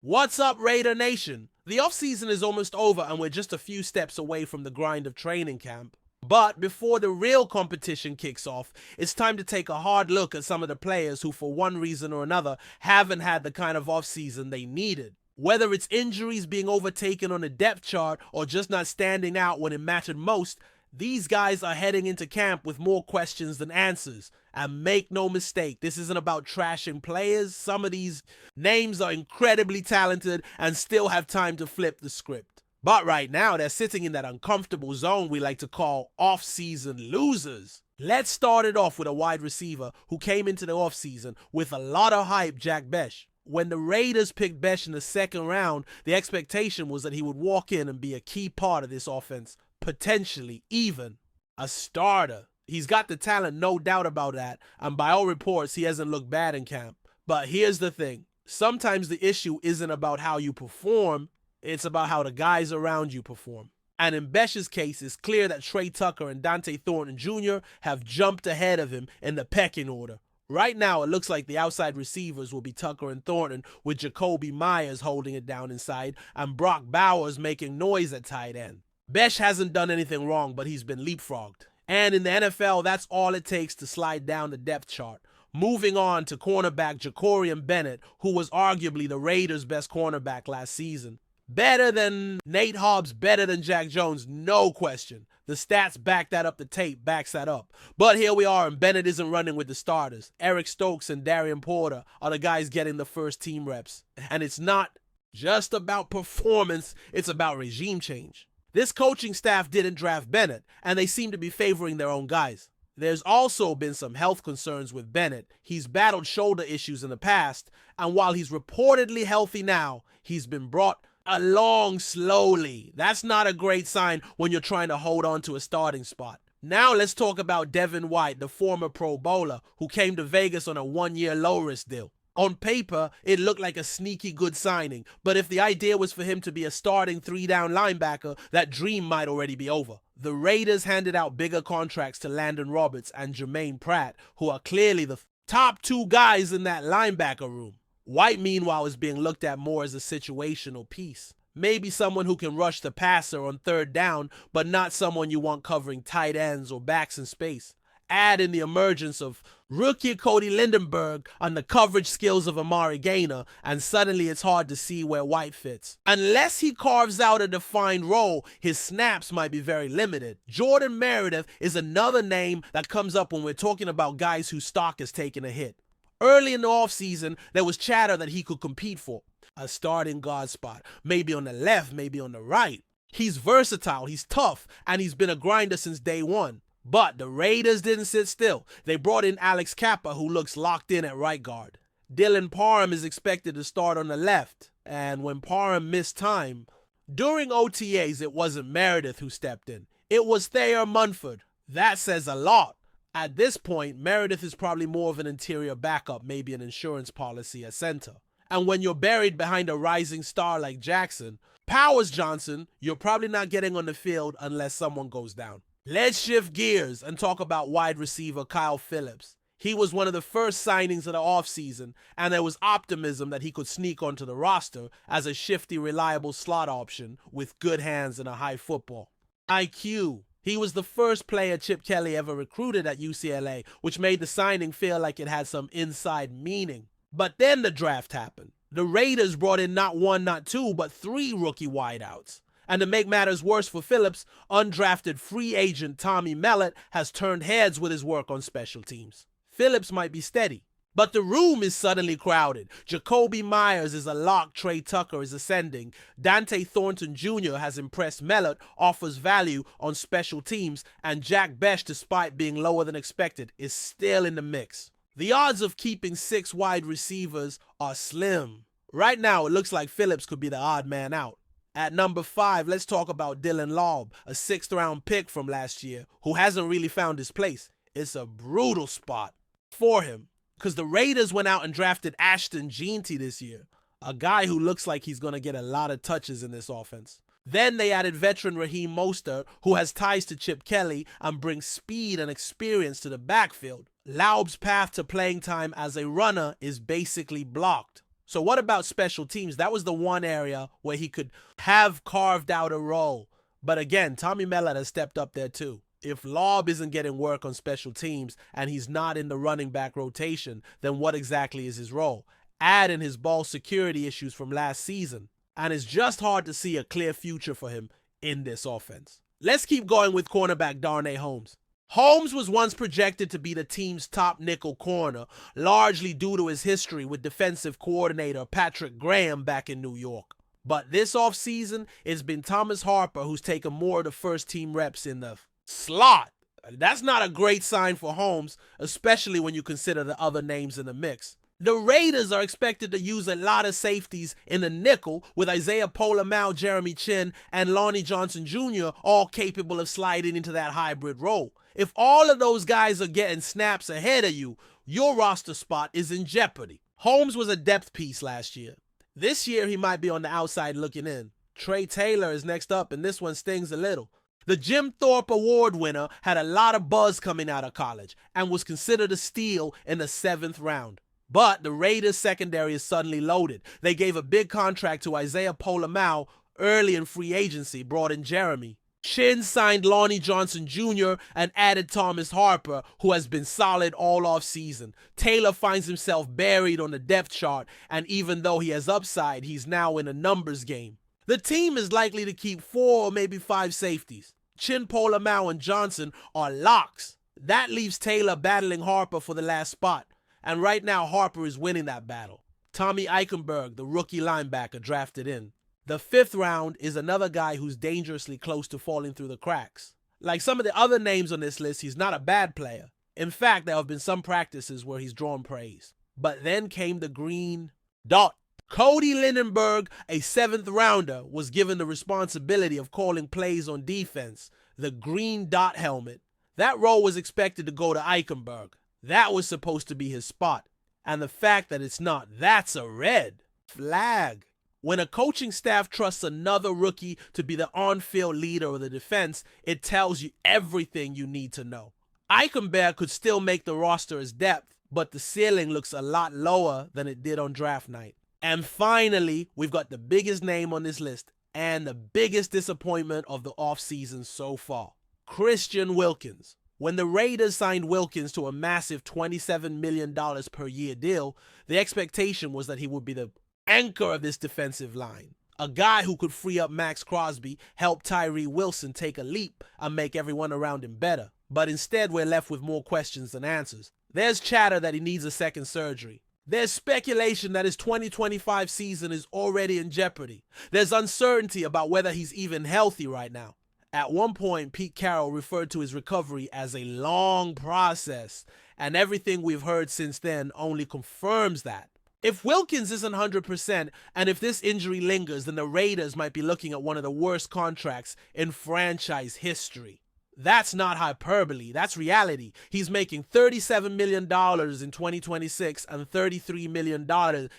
What's up, Raider Nation? The offseason is almost over and we're just a few steps away from the grind of training camp. But before the real competition kicks off, it's time to take a hard look at some of the players who, for one reason or another, haven't had the kind of offseason they needed. Whether it's injuries being overtaken on the depth chart or just not standing out when it mattered most, these guys are heading into camp with more questions than answers. And make no mistake, this isn't about trashing players. Some of these names are incredibly talented and still have time to flip the script. But right now, they're sitting in that uncomfortable zone we like to call off-season losers. Let's start it off with a wide receiver who came into the offseason with a lot of hype, Jack Bech. When the Raiders picked Bech in the second round, the expectation was that he would walk in and be a key part of this offense, potentially even a starter. He's got the talent, no doubt about that, and by all reports, he hasn't looked bad in camp. But here's the thing. Sometimes the issue isn't about how you perform, it's about how the guys around you perform. And in Bech's case, it's clear that Trey Tucker and Dante Thornton Jr. have jumped ahead of him in the pecking order. Right now, it looks like the outside receivers will be Tucker and Thornton, with Jakobi Meyers holding it down inside and Brock Bowers making noise at tight end. Bech hasn't done anything wrong, but he's been leapfrogged. And in the NFL, that's all it takes to slide down the depth chart. Moving on to cornerback Jacorian Bennett, who was arguably the Raiders' best cornerback last season. Better than Nate Hobbs, better than Jack Jones, no question. The stats back that up, the tape backs that up. But here we are, and Bennett isn't running with the starters. Eric Stokes and Darian Porter are the guys getting the first team reps. And it's not just about performance, it's about regime change. This coaching staff didn't draft Bennett, and they seem to be favoring their own guys. There's also been some health concerns with Bennett. He's battled shoulder issues in the past, and while he's reportedly healthy now, he's been brought along slowly. That's not a great sign when you're trying to hold on to a starting spot. Now let's talk about Devin White, the former Pro Bowler, who came to Vegas on a one-year low-risk deal. On paper, it looked like a sneaky good signing, but if the idea was for him to be a starting three-down linebacker, that dream might already be over. The Raiders handed out bigger contracts to Landon Roberts and Jermaine Pratt, who are clearly the top two guys in that linebacker room. White, meanwhile, is being looked at more as a situational piece. Maybe someone who can rush the passer on third down, but not someone you want covering tight ends or backs in space. Add in the emergence of rookie Cody Lindenberg and the coverage skills of Amari Gaynor, and suddenly it's hard to see where White fits. Unless he carves out a defined role, his snaps might be very limited. Jordan Meredith is another name that comes up when we're talking about guys whose stock has taken a hit. Early in the offseason, there was chatter that he could compete for a starting guard spot, maybe on the left, maybe on the right. He's versatile, he's tough, and he's been a grinder since day one. But the Raiders didn't sit still. They brought in Alex Kappa, who looks locked in at right guard. Dylan Parham is expected to start on the left, and when Parham missed time, during OTAs, it wasn't Meredith who stepped in. It was Thayer Munford. That says a lot. At this point, Meredith is probably more of an interior backup, maybe an insurance policy at center. And when you're buried behind a rising star like Jackson, Powers Johnson, you're probably not getting on the field unless someone goes down. Let's shift gears and talk about wide receiver Kyle Phillips. He was one of the first signings of the offseason, and there was optimism that he could sneak onto the roster as a shifty, reliable slot option with good hands and a high football IQ. He was the first player Chip Kelly ever recruited at UCLA, which made the signing feel like it had some inside meaning. But then the draft happened. The Raiders brought in not one, not two, but three rookie wideouts. And to make matters worse for Phillips, undrafted free agent Tommy Mellott has turned heads with his work on special teams. Phillips might be steady, but the room is suddenly crowded. Jakobi Meyers is a lock, Trey Tucker is ascending. Dante Thornton Jr. has impressed Mellott, offers value on special teams, and Jack Bech, despite being lower than expected, is still in the mix. The odds of keeping 6 wide receivers are slim. Right now, it looks like Phillips could be the odd man out. At number 5, let's talk about Dylan Laub, a 6th-round pick from last year who hasn't really found his place. It's a brutal spot for him because the Raiders went out and drafted Ashton Jeanty this year, a guy who looks like he's going to get a lot of touches in this offense. Then they added veteran Raheem Mostert, who has ties to Chip Kelly and brings speed and experience to the backfield. Laub's path to playing time as a runner is basically blocked. So what about special teams? That was the one area where he could have carved out a role. But again, Tommy Mellott has stepped up there too. If Lobb isn't getting work on special teams and he's not in the running back rotation, then what exactly is his role? Add in his ball security issues from last season, and it's just hard to see a clear future for him in this offense. Let's keep going with cornerback Darnay Holmes. Holmes was once projected to be the team's top nickel corner, largely due to his history with defensive coordinator Patrick Graham back in New York. But this offseason, it's been Thomas Harper who's taken more of the first-team reps in the slot. That's not a great sign for Holmes, especially when you consider the other names in the mix. The Raiders are expected to use a lot of safeties in the nickel with Isaiah Pola-Mao, Jeremy Chinn, and Lonnie Johnson Jr. all capable of sliding into that hybrid role. If all of those guys are getting snaps ahead of you, your roster spot is in jeopardy. Holmes was a depth piece last year. This year, he might be on the outside looking in. Trey Taylor is next up, and this one stings a little. The Jim Thorpe Award winner had a lot of buzz coming out of college and was considered a steal in the 7th round. But the Raiders' secondary is suddenly loaded. They gave a big contract to Isaiah Pola-Mao early in free agency, brought in Jeremy. Chinn signed Lonnie Johnson Jr. and added Thomas Harper, who has been solid all offseason. Taylor finds himself buried on the depth chart, and even though he has upside, he's now in a numbers game. The team is likely to keep 4 or maybe 5 safeties. Chinn, Pola-Mao, and Johnson are locks. That leaves Taylor battling Harper for the last spot. And right now, Harper is winning that battle. Tommy Eichenberg, the rookie linebacker, drafted in. The 5th round is another guy who's dangerously close to falling through the cracks. Like some of the other names on this list, he's not a bad player. In fact, there have been some practices where he's drawn praise. But then came the green dot. Cody Lindenberg, a 7th rounder, was given the responsibility of calling plays on defense, the green dot helmet. That role was expected to go to Eichenberg. That was supposed to be his spot. And the fact that it's not, that's a red flag. When a coaching staff trusts another rookie to be the on-field leader of the defense, it tells you everything you need to know. Eichenberg could still make the roster as depth, but the ceiling looks a lot lower than it did on draft night. And finally, we've got the biggest name on this list and the biggest disappointment of the offseason so far. Christian Wilkins. When the Raiders signed Wilkins to a massive $27 million per year deal, the expectation was that he would be the anchor of this defensive line. A guy who could free up Max Crosby, help Tyree Wilson take a leap, and make everyone around him better. But instead, we're left with more questions than answers. There's chatter that he needs a second surgery. There's speculation that his 2025 season is already in jeopardy. There's uncertainty about whether he's even healthy right now. At one point, Pete Carroll referred to his recovery as a long process, and everything we've heard since then only confirms that. If Wilkins isn't 100%, and if this injury lingers, then the Raiders might be looking at one of the worst contracts in franchise history. That's not hyperbole, that's reality. He's making $37 million in 2026 and $33 million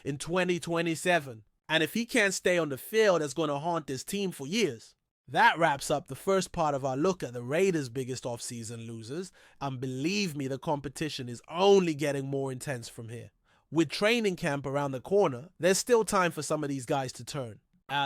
in 2027. And if he can't stay on the field, that's going to haunt this team for years. That wraps up the first part of our look at the Raiders' biggest offseason losers, and believe me, the competition is only getting more intense from here. With training camp around the corner, there's still time for some of these guys to turn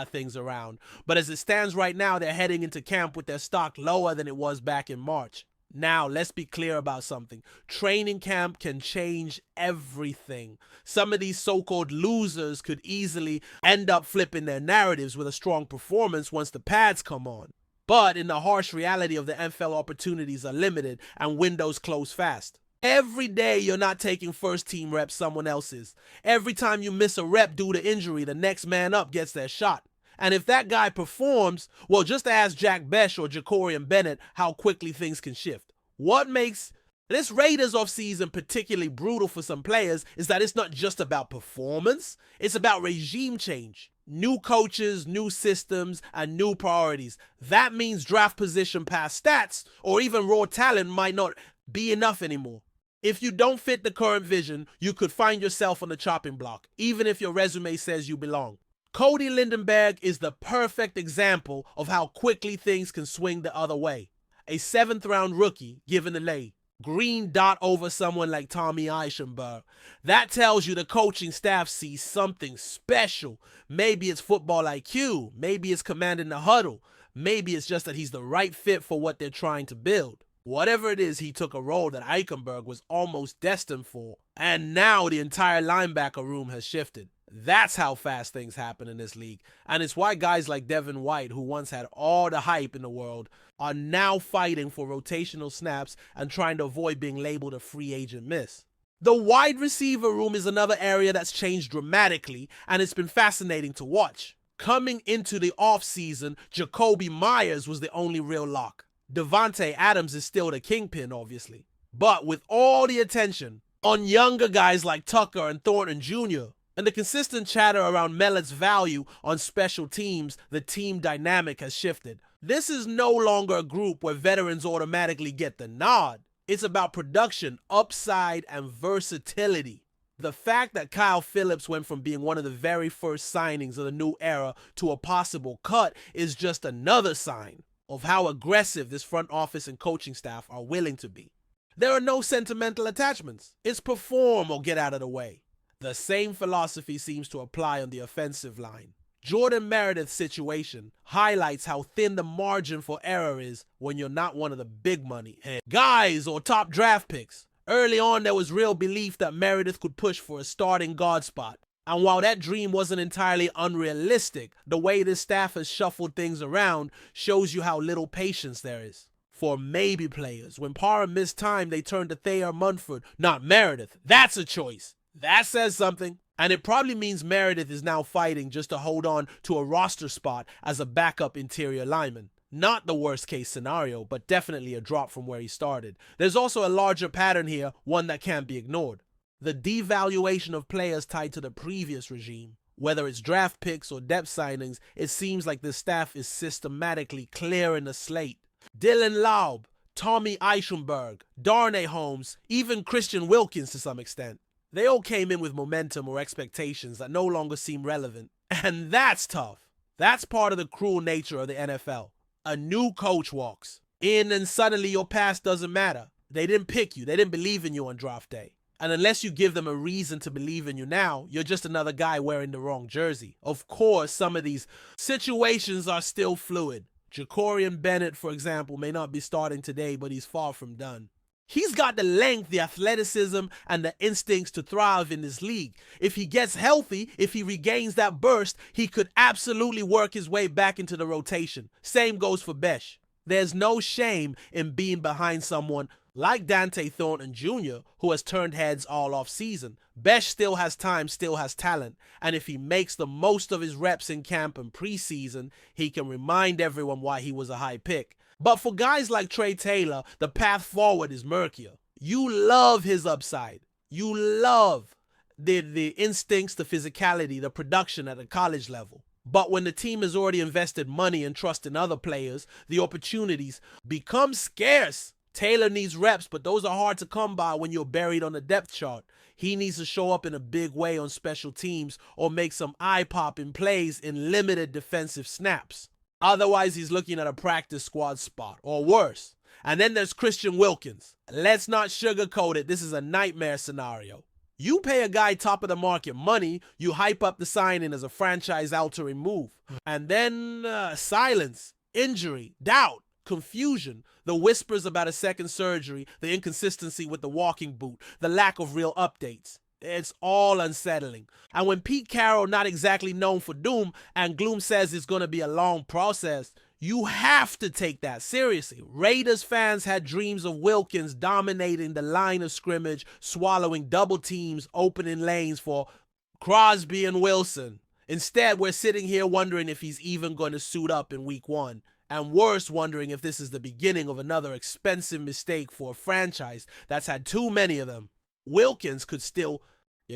things around. But as it stands right now, they're heading into camp with their stock lower than it was back in March. Now, let's be clear about something. Training camp can change everything. Some of these so-called losers could easily end up flipping their narratives with a strong performance once the pads come on. But in the harsh reality of the NFL, opportunities are limited and windows close fast. Every day you're not taking first team reps, someone else is. Every time you miss a rep due to injury, the next man up gets their shot. And if that guy performs, well, just ask Jack Besh or Jacorian Bennett how quickly things can shift. What makes this Raiders offseason particularly brutal for some players is that it's not just about performance, it's about regime change. New coaches, new systems, and new priorities. That means draft position past stats or even raw talent might not be enough anymore. If you don't fit the current vision, you could find yourself on the chopping block, even if your resume says you belong. Cody Lindenberg is the perfect example of how quickly things can swing the other way. A 7th round rookie given the lay. Green dot over someone like Tommy Eichenberg. That tells you the coaching staff sees something special. Maybe it's football IQ. Maybe it's commanding the huddle. Maybe it's just that he's the right fit for what they're trying to build. Whatever it is, he took a role that Eichenberg was almost destined for. And now the entire linebacker room has shifted. That's how fast things happen in this league. And it's why guys like Devin White, who once had all the hype in the world, are now fighting for rotational snaps and trying to avoid being labeled a free agent miss. The wide receiver room is another area that's changed dramatically, and it's been fascinating to watch. Coming into the offseason, Jacoby Myers was the only real lock. Devontae Adams is still the kingpin, obviously. But with all the attention on younger guys like Tucker and Thornton Jr., and the consistent chatter around Mellett's value on special teams, the team dynamic has shifted. This is no longer a group where veterans automatically get the nod. It's about production, upside, and versatility. The fact that Kyle Phillips went from being one of the very first signings of the new era to a possible cut is just another sign of how aggressive this front office and coaching staff are willing to be. There are no sentimental attachments. It's perform or get out of the way. The same philosophy seems to apply on the offensive line. Jordan Meredith's situation highlights how thin the margin for error is when you're not one of the big money guys or top draft picks. Early on, there was real belief that Meredith could push for a starting guard spot. And while that dream wasn't entirely unrealistic, the way this staff has shuffled things around shows you how little patience there is. For maybe players, when Parham missed time, they turned to Thayer Munford, not Meredith. That's a choice. That says something. And it probably means Meredith is now fighting just to hold on to a roster spot as a backup interior lineman. Not the worst case scenario, but definitely a drop from where he started. There's also a larger pattern here, one that can't be ignored. The devaluation of players tied to the previous regime. Whether it's draft picks or depth signings, it seems like the staff is systematically clearing the slate. Dylan Laub, Tommy Eichenberg, Darnay Holmes, even Christian Wilkins to some extent. They all came in with momentum or expectations that no longer seem relevant. And that's tough. That's part of the cruel nature of the NFL. A new coach walks in and suddenly your past doesn't matter. They didn't pick you. They didn't believe in you on draft day. And unless you give them a reason to believe in you now, you're just another guy wearing the wrong jersey. Of course, some of these situations are still fluid. Jacorian Bennett, for example, may not be starting today, but he's far from done. He's got the length, the athleticism, and the instincts to thrive in this league. If he gets healthy, if he regains that burst, he could absolutely work his way back into the rotation. Same goes for Besh. There's no shame in being behind someone like Dante Thornton Jr., who has turned heads all off season. Besh still has time, still has talent, and if he makes the most of his reps in camp and preseason, he can remind everyone why he was a high pick. But for guys like Trey Taylor, the path forward is murkier. You love his upside. You love the instincts, the physicality, the production at the college level. But when the team has already invested money and trust in other players, the opportunities become scarce. Taylor needs reps, but those are hard to come by when you're buried on the depth chart. He needs to show up in a big way on special teams or make some eye-popping plays in limited defensive snaps. Otherwise, he's looking at a practice squad spot, or worse. And then there's Christian Wilkins. Let's not sugarcoat it. This is a nightmare scenario. You pay a guy top of the market money, you hype up the signing as a franchise-altering move. And then silence, injury, doubt, confusion, the whispers about a second surgery, the inconsistency with the walking boot, the lack of real updates. It's all unsettling. And when Pete Carroll, not exactly known for doom and gloom, says it's going to be a long process, you have to take that seriously. Raiders fans had dreams of Wilkins dominating the line of scrimmage, swallowing double teams, opening lanes for Crosby and Wilson. Instead, we're sitting here wondering if he's even going to suit up in week 1. And worse, wondering if this is the beginning of another expensive mistake for a franchise that's had too many of them. Wilkins could still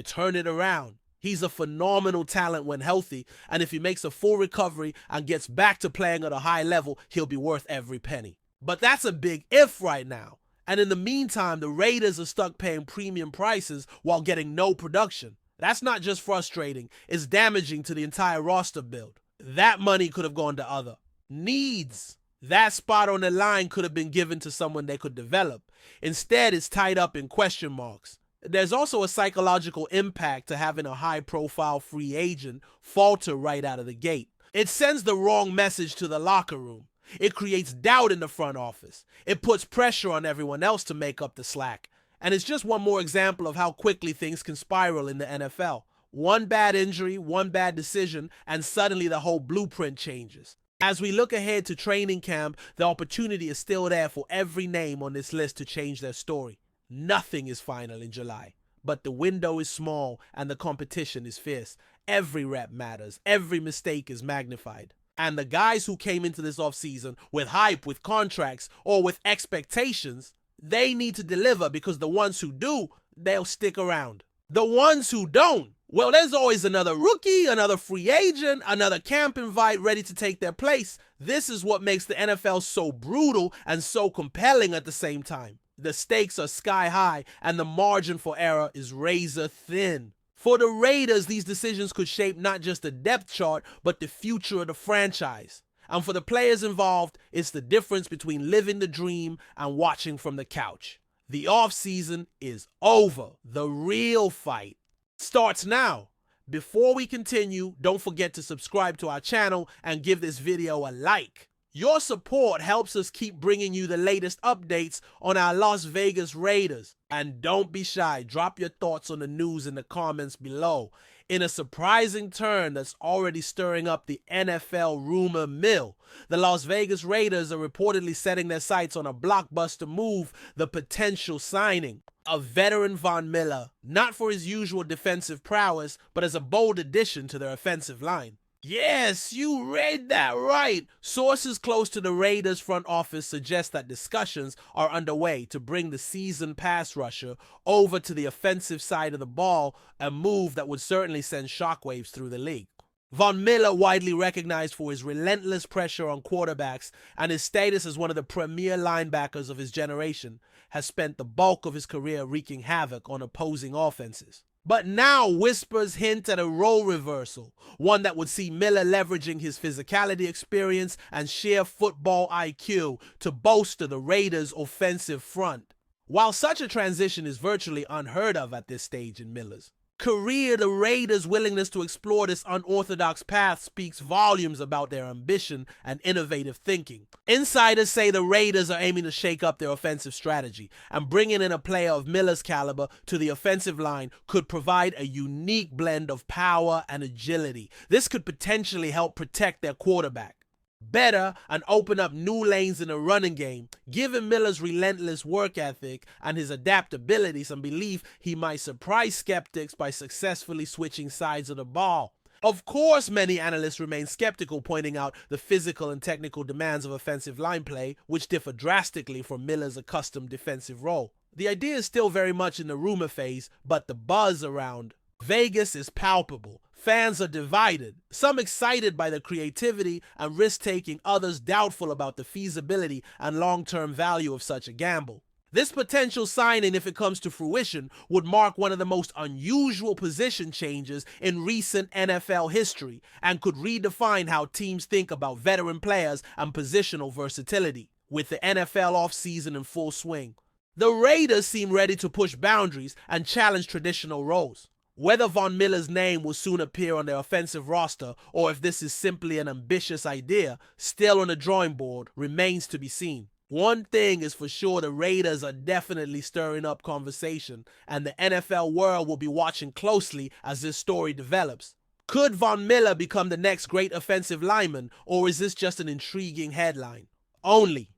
turn it around. He's a phenomenal talent when healthy, and if he makes a full recovery and gets back to playing at a high level, he'll be worth every penny. But that's a big if right now. And in the meantime, the Raiders are stuck paying premium prices while getting no production. That's not just frustrating, it's damaging to the entire roster build. That money could have gone to other needs. That spot on the line could have been given to someone they could develop. Instead, it's tied up in question marks. There's also a psychological impact to having a high-profile free agent falter right out of the gate. It sends the wrong message to the locker room. It creates doubt in the front office. It puts pressure on everyone else to make up the slack. And it's just one more example of how quickly things can spiral in the NFL. One bad injury, one bad decision, and suddenly the whole blueprint changes. As we look ahead to training camp, the opportunity is still there for every name on this list to change their story. Nothing is final in July, but the window is small and the competition is fierce. Every rep matters. Every mistake is magnified. And the guys who came into this offseason with hype, with contracts, or with expectations, they need to deliver, because the ones who do, they'll stick around. The ones who don't, well, there's always another rookie, another free agent, another camp invite ready to take their place. This is what makes the NFL so brutal and so compelling at the same time. The stakes are sky high and the margin for error is razor thin. For the Raiders, these decisions could shape not just the depth chart, but the future of the franchise. And for the players involved, it's the difference between living the dream and watching from the couch. The offseason is over. The real fight starts now. Before we continue, don't forget to subscribe to our channel and give this video a like. Your support helps us keep bringing you the latest updates on our Las Vegas Raiders. And don't be shy, drop your thoughts on the news in the comments below. In a surprising turn that's already stirring up the NFL rumor mill, the Las Vegas Raiders are reportedly setting their sights on a blockbuster move, the potential signing of veteran Von Miller, not for his usual defensive prowess, but as a bold addition to their offensive line. Yes, you read that right. Sources close to the Raiders front office suggest that discussions are underway to bring the seasoned pass rusher over to the offensive side of the ball, a move that would certainly send shockwaves through the league. Von Miller, widely recognized for his relentless pressure on quarterbacks and his status as one of the premier linebackers of his generation, has spent the bulk of his career wreaking havoc on opposing offenses. But now whispers hint at a role reversal, one that would see Miller leveraging his physicality experience and sheer football IQ to bolster the Raiders' offensive front. While such a transition is virtually unheard of at this stage in Miller's career, the Raiders' willingness to explore this unorthodox path speaks volumes about their ambition and innovative thinking. Insiders say the Raiders are aiming to shake up their offensive strategy, and bringing in a player of Miller's caliber to the offensive line could provide a unique blend of power and agility. This could potentially help protect their quarterback better and open up new lanes in the running game. Given Miller's relentless work ethic and his adaptability, some believe he might surprise skeptics by successfully switching sides of the ball. Of course, many analysts remain skeptical, pointing out the physical and technical demands of offensive line play, which differ drastically from Miller's accustomed defensive role. The idea is still very much in the rumor phase, but the buzz around Vegas is palpable. Fans are divided, some excited by the creativity and risk-taking, others doubtful about the feasibility and long-term value of such a gamble. This potential signing, if it comes to fruition, would mark one of the most unusual position changes in recent NFL history and could redefine how teams think about veteran players and positional versatility. With the NFL offseason in full swing, the Raiders seem ready to push boundaries and challenge traditional roles. Whether Von Miller's name will soon appear on their offensive roster or if this is simply an ambitious idea still on the drawing board remains to be seen. One thing is for sure, the Raiders are definitely stirring up conversation, and the NFL world will be watching closely as this story develops. Could Von Miller become the next great offensive lineman, or is this just an intriguing headline? Only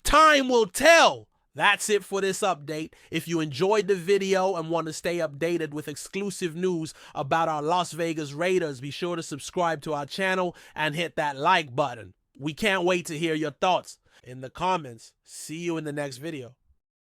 time will tell. That's it for this update. If you enjoyed the video and want to stay updated with exclusive news about our Las Vegas Raiders, be sure to subscribe to our channel and hit that like button. We can't wait to hear your thoughts in the comments. See you in the next video.